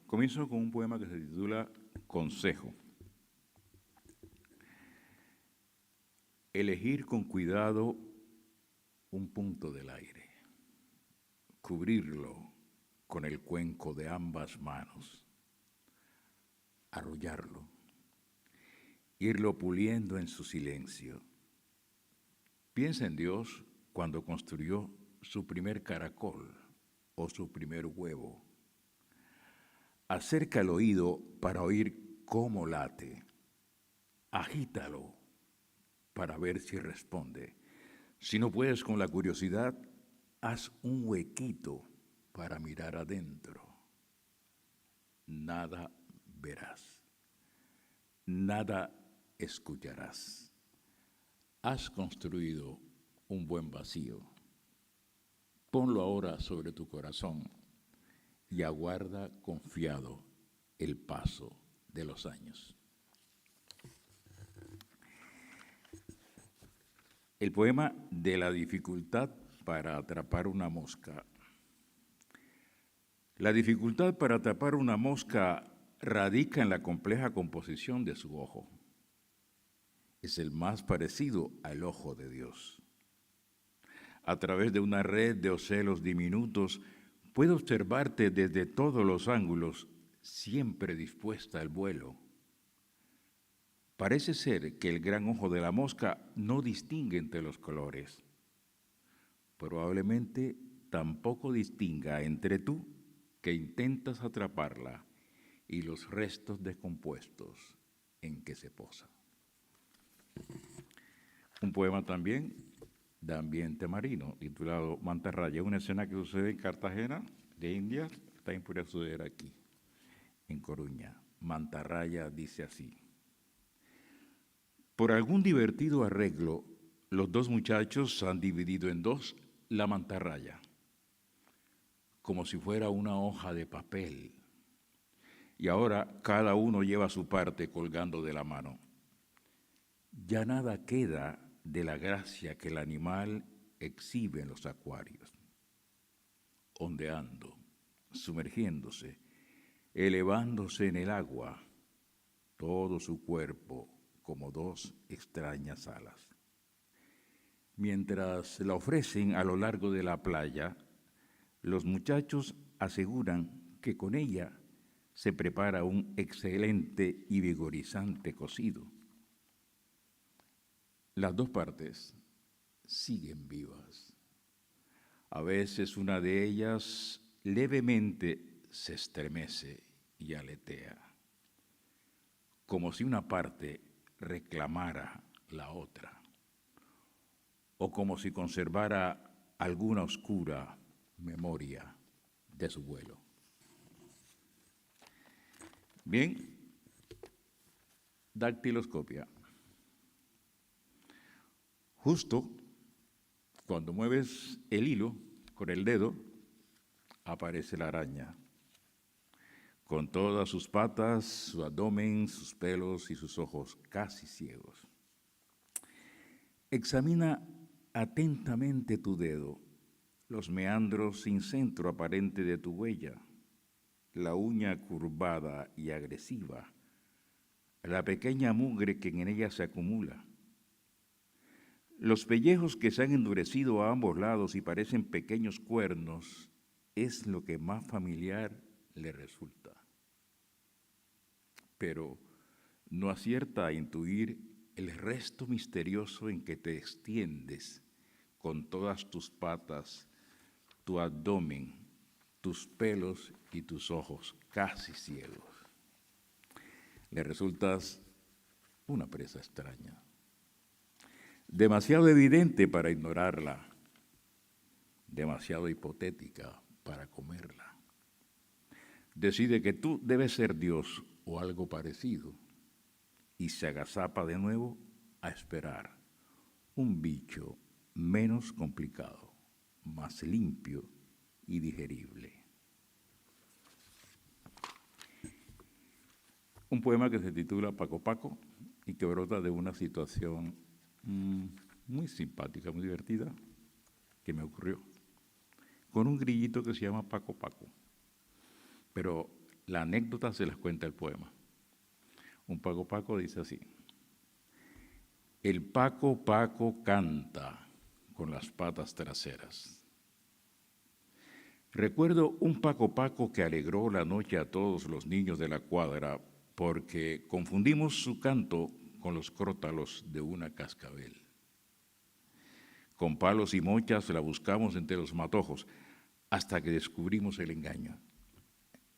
Comienzo con un poema que se titula Consejo. Elegir con cuidado un punto del aire, cubrirlo con el cuenco de ambas manos, arrullarlo, irlo puliendo en su silencio. Piensa en Dios cuando construyó su primer caracol o su primer huevo. Acerca el oído para oír cómo late. Agítalo para ver si responde. Si no puedes con la curiosidad, haz un huequito para mirar adentro. Nada verás. Nada escucharás. Has construido un buen vacío. Ponlo ahora sobre tu corazón y aguarda confiado el paso de los años. El poema de la dificultad para atrapar una mosca. La dificultad para atrapar una mosca radica en la compleja composición de su ojo. Es el más parecido al ojo de Dios. A través de una red de ocelos diminutos, puede observarte desde todos los ángulos, siempre dispuesta al vuelo. Parece ser que el gran ojo de la mosca no distingue entre los colores. Probablemente tampoco distinga entre tú, que intentas atraparla, y los restos descompuestos en que se posa. Un poema también de ambiente marino, titulado Mantarraya, una escena que sucede en Cartagena de Indias, también podría suceder aquí, en Coruña. Mantarraya dice así: por algún divertido arreglo, los dos muchachos han dividido en dos la mantarraya, como si fuera una hoja de papel, y ahora cada uno lleva su parte colgando de la mano. Ya nada queda de la gracia que el animal exhibe en los acuarios, ondeando, sumergiéndose, elevándose en el agua, todo su cuerpo como dos extrañas alas. Mientras la ofrecen a lo largo de la playa, los muchachos aseguran que con ella se prepara un excelente y vigorizante cocido. Las dos partes siguen vivas. A veces una de ellas levemente se estremece y aletea, como si una parte reclamara la otra, o como si conservara alguna oscura memoria de su vuelo. Bien, dactiloscopia. Justo cuando mueves el hilo con el dedo, aparece la araña, con todas sus patas, su abdomen, sus pelos y sus ojos casi ciegos. Examina atentamente tu dedo, los meandros sin centro aparente de tu huella, la uña curvada y agresiva, la pequeña mugre que en ella se acumula. Los pellejos que se han endurecido a ambos lados y parecen pequeños cuernos es lo que más familiar le resulta. Pero no acierta a intuir el resto misterioso en que te extiendes con todas tus patas, tu abdomen, tus pelos y tus ojos casi ciegos. le resultas una presa extraña, demasiado evidente para ignorarla, demasiado hipotética para comerla. Decide que tú debes ser Dios o algo parecido y se agazapa de nuevo a esperar un bicho menos complicado, más limpio y digerible. Un poema que se titula Paco Paco y que brota de una situación muy simpática, muy divertida, que me ocurrió, con un grillito que se llama Paco Paco. Pero la anécdota se las cuenta el poema. Un Paco Paco dice así: el Paco Paco canta con las patas traseras. Recuerdo un Paco Paco que alegró la noche a todos los niños de la cuadra porque confundimos su canto con los crótalos de una cascabel. Con palos y mochas la buscamos entre los matojos hasta que descubrimos el engaño.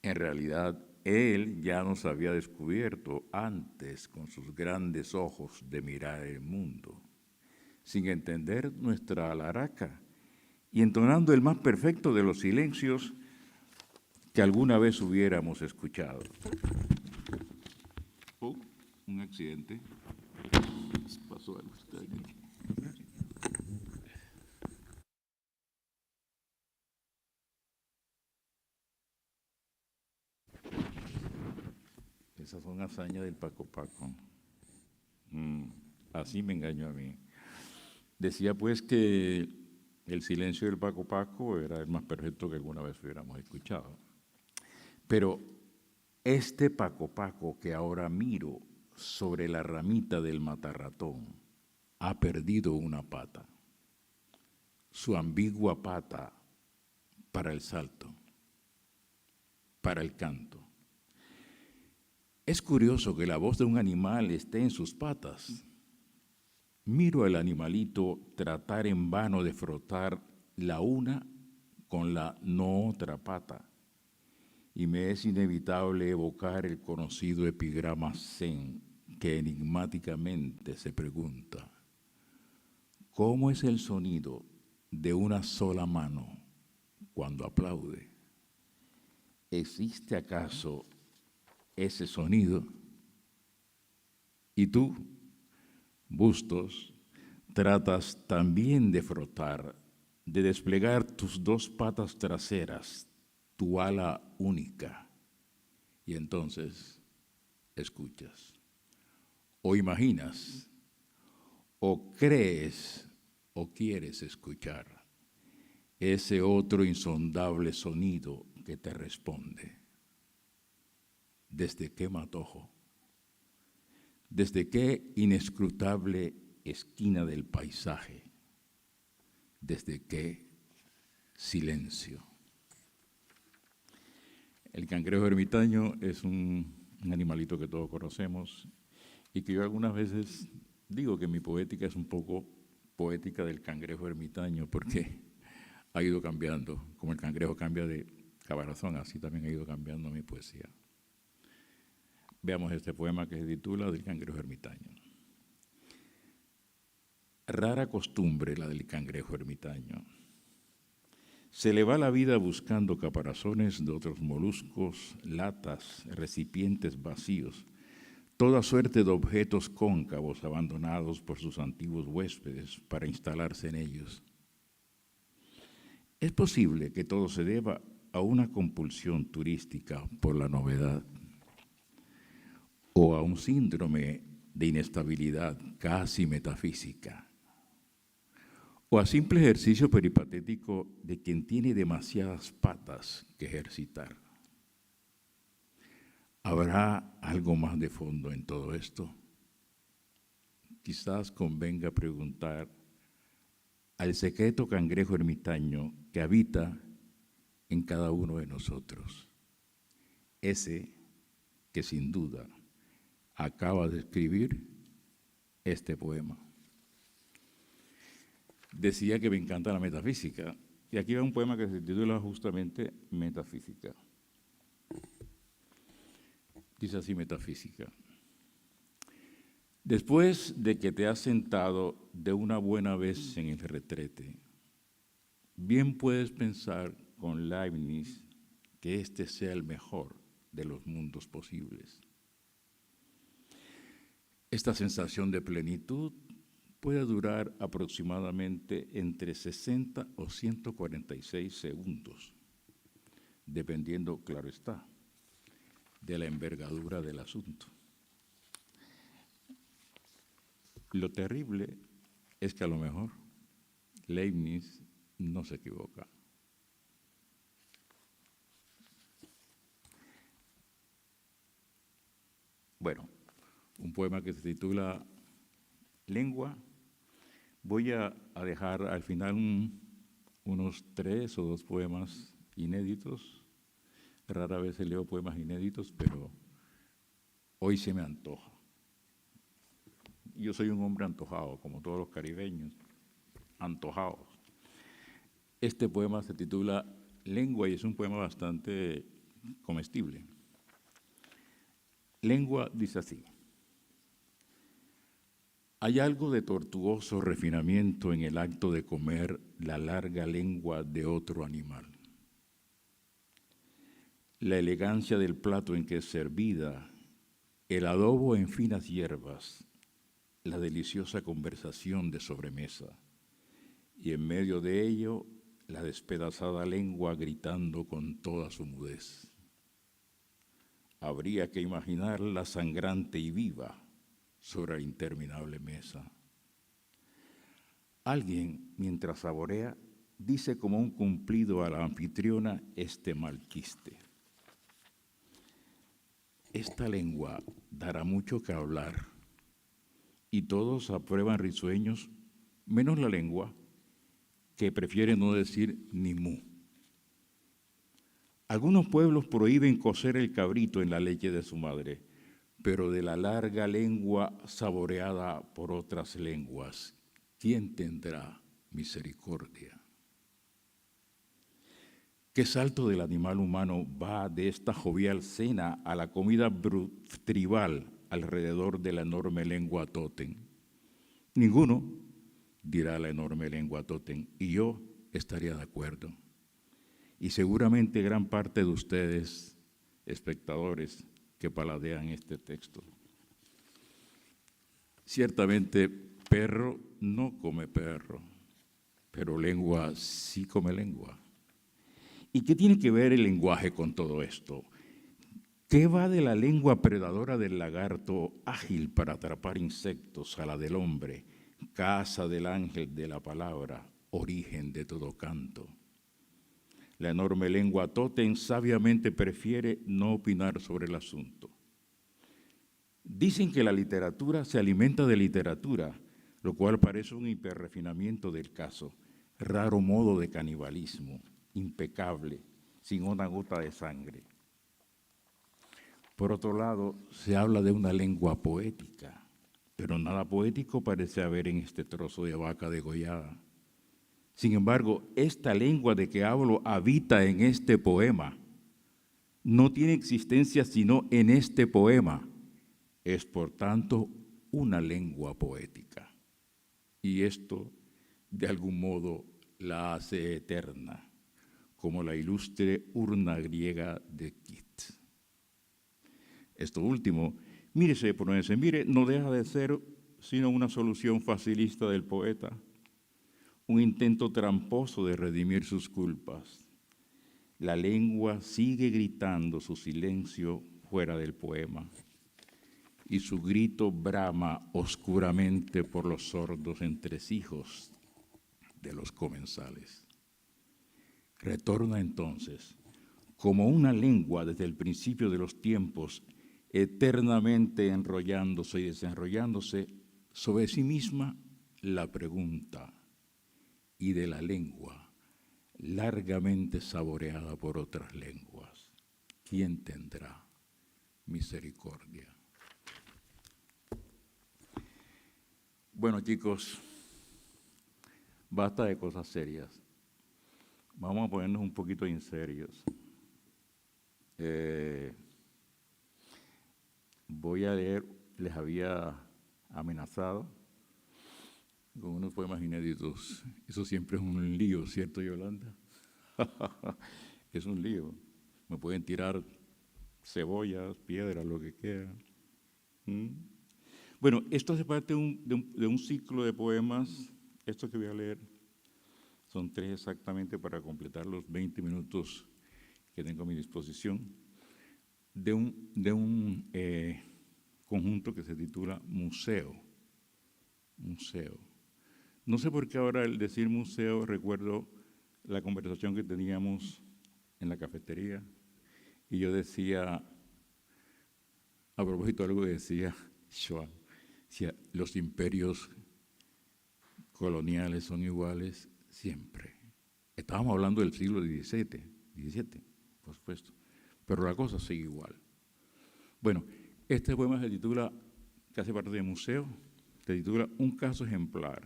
En realidad, él ya nos había descubierto antes con sus grandes ojos de mirar el mundo, sin entender nuestra alaraca y entonando el más perfecto de los silencios que alguna vez hubiéramos escuchado. Oh, un accidente. Pasó algo extraño. Esas son hazañas del Paco Paco. Así me engañó a mí. Decía pues que el silencio del Paco Paco era el más perfecto que alguna vez hubiéramos escuchado. Pero este Paco Paco que ahora miro sobre la ramita del matarratón ha perdido una pata, su ambigua pata para el salto, para el canto. Es curioso que la voz de un animal esté en sus patas. Miro al animalito tratar en vano de frotar la una con la no otra pata, y me es inevitable evocar el conocido epigrama zen que enigmáticamente se pregunta: ¿cómo es el sonido de una sola mano cuando aplaude? ¿Existe acaso ese sonido? Y tú, Bustos, tratas también de frotar, de desplegar tus dos patas traseras, tu ala única, y entonces escuchas, o imaginas, o crees, o quieres escuchar ese otro insondable sonido que te responde. ¿Desde qué matojo? ¿Desde qué inescrutable esquina del paisaje? ¿Desde qué silencio? El cangrejo ermitaño es un animalito que todos conocemos y que yo algunas veces digo que mi poética es un poco poética del cangrejo ermitaño porque ha ido cambiando. Como el cangrejo cambia de caparazón, así también ha ido cambiando mi poesía. Veamos este poema que se titula Del cangrejo ermitaño. Rara costumbre la del cangrejo ermitaño. Se le va la vida buscando caparazones de otros moluscos, latas, recipientes vacíos, toda suerte de objetos cóncavos abandonados por sus antiguos huéspedes para instalarse en ellos. Es posible que todo se deba a una compulsión turística por la novedad, o a un síndrome de inestabilidad casi metafísica, o a simple ejercicio peripatético de quien tiene demasiadas patas que ejercitar. ¿Habrá algo más de fondo en todo esto? Quizás convenga preguntar al secreto cangrejo ermitaño que habita en cada uno de nosotros, ese que sin duda acaba de escribir este poema. Decía que me encanta la metafísica, y aquí va un poema que se titula justamente Metafísica. Dice así: Metafísica. Después de que te has sentado de una buena vez en el retrete, bien puedes pensar con Leibniz que este sea el mejor de los mundos posibles. Esta sensación de plenitud puede durar aproximadamente entre 60 o 146 segundos, dependiendo, claro está, de la envergadura del asunto. Lo terrible es que a lo mejor Leibniz no se equivoca. Bueno, un poema que se titula Lengua. Voy a dejar al final unos 3 o 2 poemas inéditos. Rara vez leo poemas inéditos, pero hoy se me antoja. Yo soy un hombre antojado, como todos los caribeños, antojados. Este poema se titula Lengua y es un poema bastante comestible. Lengua dice así: hay algo de tortuoso refinamiento en el acto de comer la larga lengua de otro animal. La elegancia del plato en que es servida, el adobo en finas hierbas, la deliciosa conversación de sobremesa, y en medio de ello, la despedazada lengua gritando con toda su mudez. Habría que imaginarla sangrante y viva sobre la interminable mesa. Alguien, mientras saborea, dice como un cumplido a la anfitriona este malquiste: esta lengua dará mucho que hablar, y todos aprueban risueños, menos la lengua, que prefiere no decir ni mu. Algunos pueblos prohíben cocer el cabrito en la leche de su madre, pero de la larga lengua saboreada por otras lenguas, ¿quién tendrá misericordia? ¿Qué salto del animal humano va de esta jovial cena a la comida tribal alrededor de la enorme lengua tótem? Ninguno, dirá la enorme lengua tótem, y yo estaría de acuerdo. Y seguramente gran parte de ustedes, espectadores, que paladean este texto. Ciertamente, perro no come perro, pero lengua sí come lengua. ¿Y qué tiene que ver el lenguaje con todo esto? ¿Qué va de la lengua predadora del lagarto, ágil para atrapar insectos, a la del hombre, casa del ángel de la palabra, origen de todo canto? La enorme lengua tótem sabiamente prefiere no opinar sobre el asunto. Dicen que la literatura se alimenta de literatura, lo cual parece un hiperrefinamiento del caso, raro modo de canibalismo, impecable, sin una gota de sangre. Por otro lado, se habla de una lengua poética, pero nada poético parece haber en este trozo de vaca degollada. Sin embargo, esta lengua de que hablo habita en este poema. No tiene existencia sino en este poema. Es, por tanto, una lengua poética. Y esto, de algún modo, la hace eterna, como la ilustre urna griega de Keats. Esto último, mírese, no deja de ser sino una solución facilista del poeta, un intento tramposo de redimir sus culpas. La lengua sigue gritando su silencio fuera del poema, y su grito brama oscuramente por los sordos entresijos de los comensales. Retorna entonces, como una lengua desde el principio de los tiempos, eternamente enrollándose y desenrollándose sobre sí misma la pregunta, y de la lengua, largamente saboreada por otras lenguas, ¿quién tendrá misericordia? Bueno, chicos, basta de cosas serias. Vamos a ponernos un poquito en serios. Voy a leer, les había amenazado con unos poemas inéditos. Eso siempre es un lío, ¿cierto, Yolanda? Es un lío. Me pueden tirar cebollas, piedras, lo que quieran. Bueno, esto hace parte de un ciclo de poemas. Esto que voy a leer son 3 exactamente para completar los 20 minutos que tengo a mi disposición, de un conjunto que se titula Museo. Museo. No sé por qué ahora al decir museo recuerdo la conversación que teníamos en la cafetería y yo decía, a propósito de algo que decía Schwab, decía, los imperios coloniales son iguales siempre. Estábamos hablando del siglo XVII, por supuesto, pero la cosa sigue igual. Bueno, este poema se titula, que hace parte de museo, se titula Un caso ejemplar.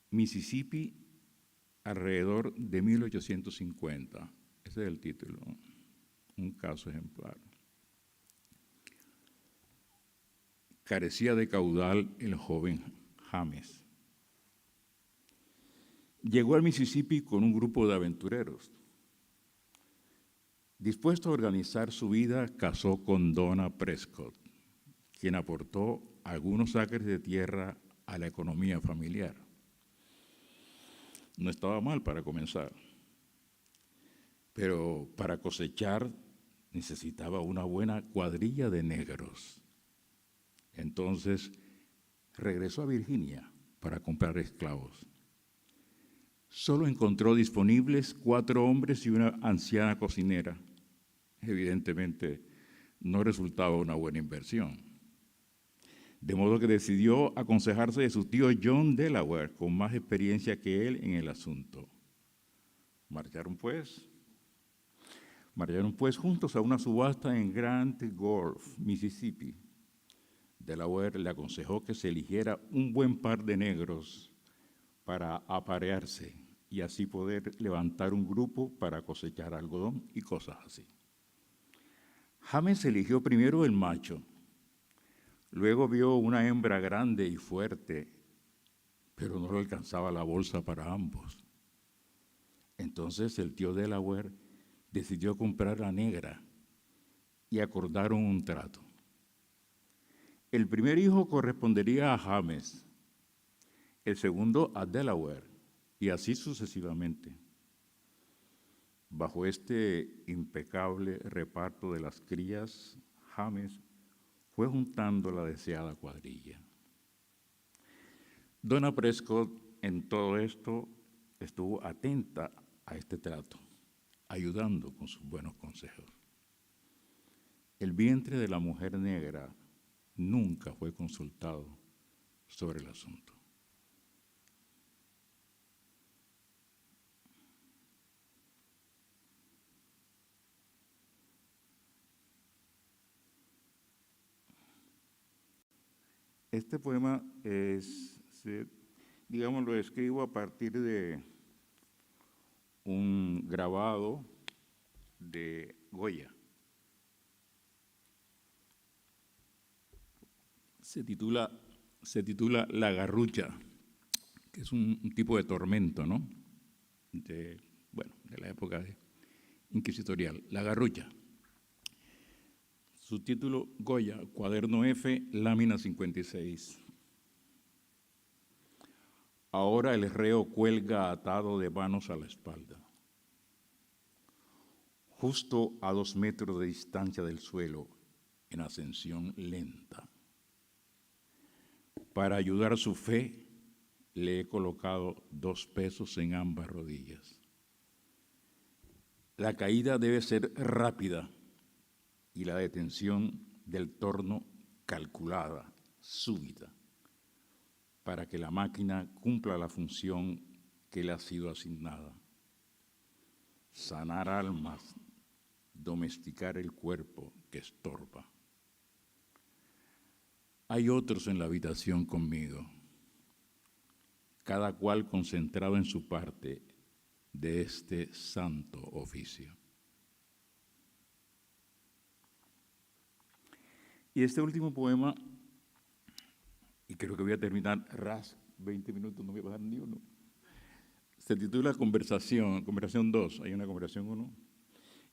Mississippi alrededor de 1850. Ese es el título, un caso ejemplar. Carecía de caudal el joven James. Llegó al Mississippi con un grupo de aventureros. Dispuesto a organizar su vida, casó con Donna Prescott, quien aportó algunos acres de tierra a la economía familiar. No estaba mal para comenzar, pero para cosechar necesitaba una buena cuadrilla de negros. Entonces regresó a Virginia para comprar esclavos. Solo encontró disponibles 4 hombres y una anciana cocinera. Evidentemente no resultaba una buena inversión. De modo que decidió aconsejarse de su tío John Delaware, con más experiencia que él en el asunto. Marcharon pues juntos a una subasta en Grand Gulf, Mississippi. Delaware le aconsejó que se eligiera un buen par de negros para aparearse y así poder levantar un grupo para cosechar algodón y cosas así. James eligió primero el macho. Luego vio una hembra grande y fuerte, pero no le alcanzaba la bolsa para ambos. Entonces el tío Delaware decidió comprar la negra y acordaron un trato. El primer hijo correspondería a James, el segundo a Delaware, y así sucesivamente. Bajo este impecable reparto de las crías, James fue juntando la deseada cuadrilla. Donna Prescott en todo esto estuvo atenta a este trato, ayudando con sus buenos consejos. El vientre de la mujer negra nunca fue consultado sobre el asunto. Este poema digamos, lo escribo a partir de un grabado de Goya. Se titula La Garrucha, que es un tipo de tormento, ¿no? De la época inquisitorial. La Garrucha. Su título, Goya, cuaderno F, lámina 56. Ahora el reo cuelga atado de manos a la espalda, justo a 2 metros de distancia del suelo, en ascensión lenta. Para ayudar a su fe, le he colocado 2 pesos en ambas rodillas. La caída debe ser rápida y la detención del torno calculada, súbita, para que la máquina cumpla la función que le ha sido asignada. Sanar almas, domesticar el cuerpo que estorba. Hay otros en la habitación conmigo, cada cual concentrado en su parte de este santo oficio. Y este último poema y creo que voy a terminar 20 minutos, no voy a pasar ni uno. Se titula Conversación 2, hay una conversación 1.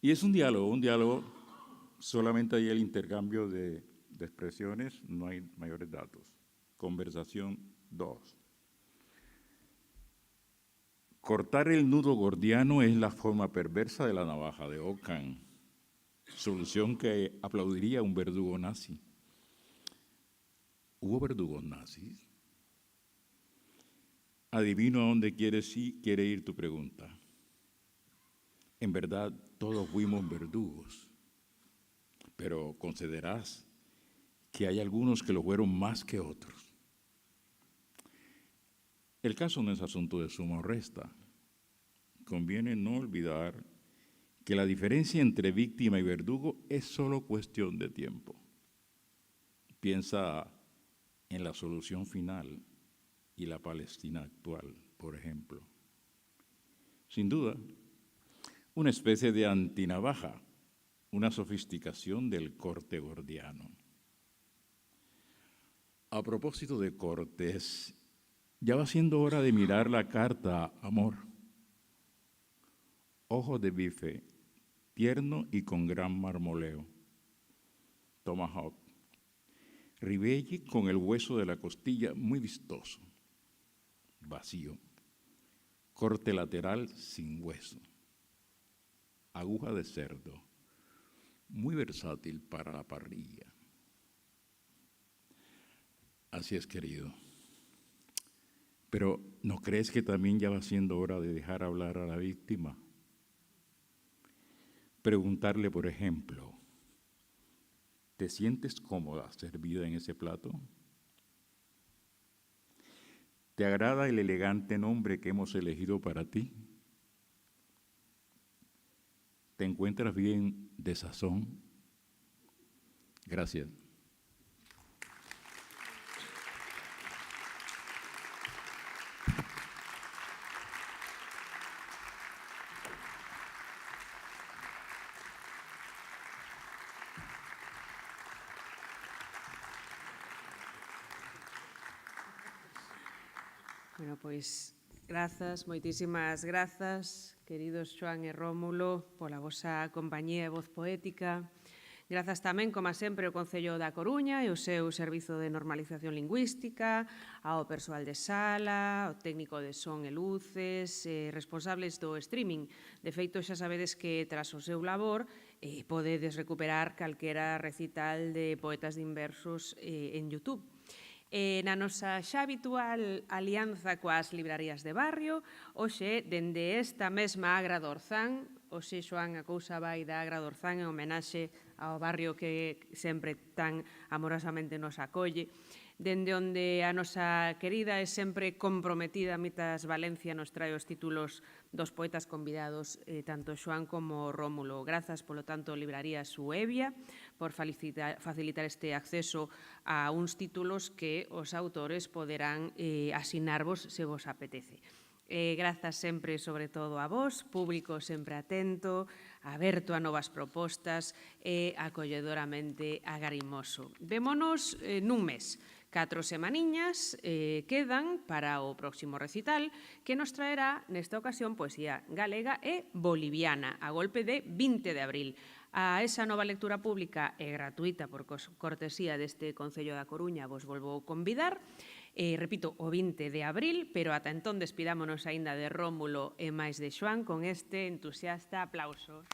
Y es un diálogo, solamente hay el intercambio de expresiones, no hay mayores datos. Conversación 2. Cortar el nudo gordiano es la forma perversa de la navaja de Ockham, solución que aplaudiría un verdugo nazi. ¿Hubo verdugos nazis? Adivino a dónde quiere ir tu pregunta. En verdad, todos fuimos verdugos, pero concederás que hay algunos que lo fueron más que otros. El caso no es asunto de suma o resta. Conviene no olvidar que la diferencia entre víctima y verdugo es solo cuestión de tiempo. Piensa en la solución final y la Palestina actual, por ejemplo. Sin duda, una especie de antinavaja, una sofisticación del corte gordiano. A propósito de cortes, ya va siendo hora de mirar la carta Amor. Ojo de bife, tierno y con gran marmoleo. Tomahawk. Ribeye con el hueso de la costilla muy vistoso. Vacío. Corte lateral sin hueso. Aguja de cerdo. Muy versátil para la parrilla. Así es, querido. Pero ¿no crees que también ya va siendo hora de dejar hablar a la víctima? Preguntarle, por ejemplo, ¿te sientes cómoda servida en ese plato? ¿Te agrada el elegante nombre que hemos elegido para ti? ¿Te encuentras bien de sazón? Gracias. Bueno, pois, grazas, moitísimas grazas, queridos Xoán e Rómulo, pola vosa compañía e voz poética. Grazas tamén, como sempre, ao Concello da Coruña e o seu Servizo de Normalización Lingüística, ao persoal de sala, ao técnico de son e luces, responsables do streaming. De feito, xa sabedes que, tras o seu labor, podedes recuperar calquera recital de poetas de inversos en YouTube. Na nosa xa habitual alianza coas librarías de barrio, hoxe, dende esta mesma Agra do Orzán, hoxe, Xoán, a cousa vai da Agra do Orzán en homenaxe ao barrio que sempre tan amorosamente nos acolle, dende onde a nosa querida e sempre comprometida Mitas Valencia nos trae os títulos dos poetas convidados, tanto Xoán como Rómulo. Grazas, polo tanto, Libraría Suevia, por facilitar este acceso a uns títulos que os autores poderán asinarvos se vos apetece. Grazas sempre, sobre todo, a vos, público sempre atento, aberto a novas propostas e acolledoramente agarimoso. Vémonos nun mes. 4 semaniñas quedan para o próximo recital que nos traerá, nesta ocasión, poesía galega e boliviana, a golpe de 20 de abril. A esa nova lectura pública e gratuita por cortesía deste Concello da Coruña vos volvo a convidar. Repito, o 20 de abril, pero ata entón despidámonos aínda de Rómulo e máis de Xoán con este entusiasta aplauso.